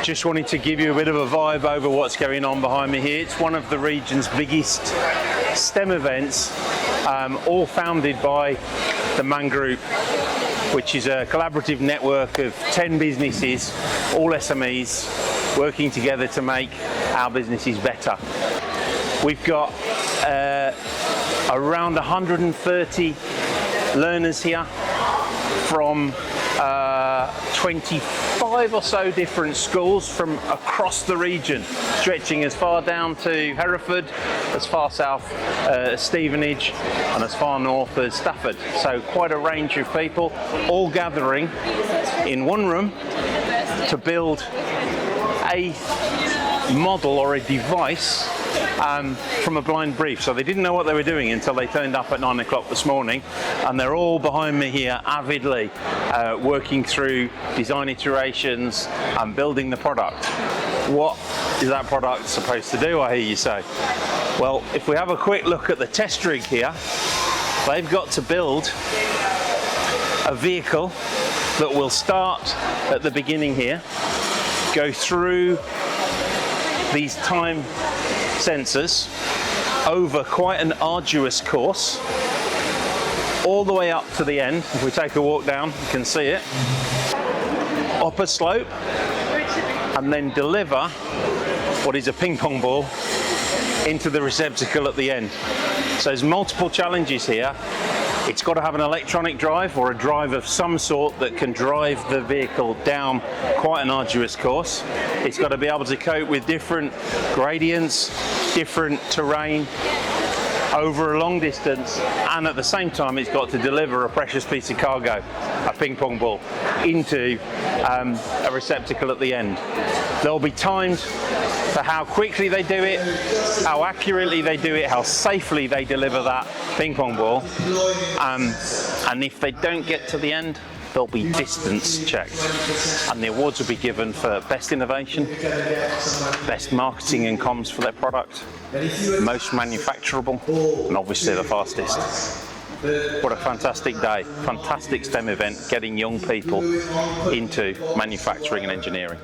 Just wanted to give you a bit of a vibe over what's going on behind me here. It's one of the region's biggest STEM events, all founded by the Man Group, which is a collaborative network of 10 businesses, all SMEs, working together to make our businesses better. We've got around 130 learners here from 25 or so different schools from across the region, stretching as far down to Hereford, as far south as Stevenage, and as far north as Stafford. So quite a range of people all gathering in one room to build a model or a device from a blind brief. So they didn't know what they were doing until they turned up at 9 o'clock this morning, and they're all behind me here avidly working through design iterations and building the product. What is that product supposed to do, I hear you say? Well, if we have a quick look at the test rig here, they've got to build a vehicle that will start at the beginning here, go through these time sensors over quite an arduous course, all the way up to the end. If we take a walk down, you can see it, up a slope, and then deliver what is a ping pong ball into the receptacle at the end. So there's multiple challenges here. It's got to have an electronic drive or a drive of some sort that can drive the vehicle down quite an arduous course. It's got to be able to cope with different gradients, different terrain over a long distance, and at the same time it's got to deliver a precious piece of cargo, a ping pong ball, into a receptacle at the end. There'll be timed for how quickly they do it, how accurately they do it, how safely they deliver that ping pong ball, and if they don't get to the end, they'll be distance checked, and the awards will be given for best innovation, best marketing and comms for their product, most manufacturable, and obviously the fastest. What a fantastic day, fantastic STEM event, getting young people into manufacturing and engineering.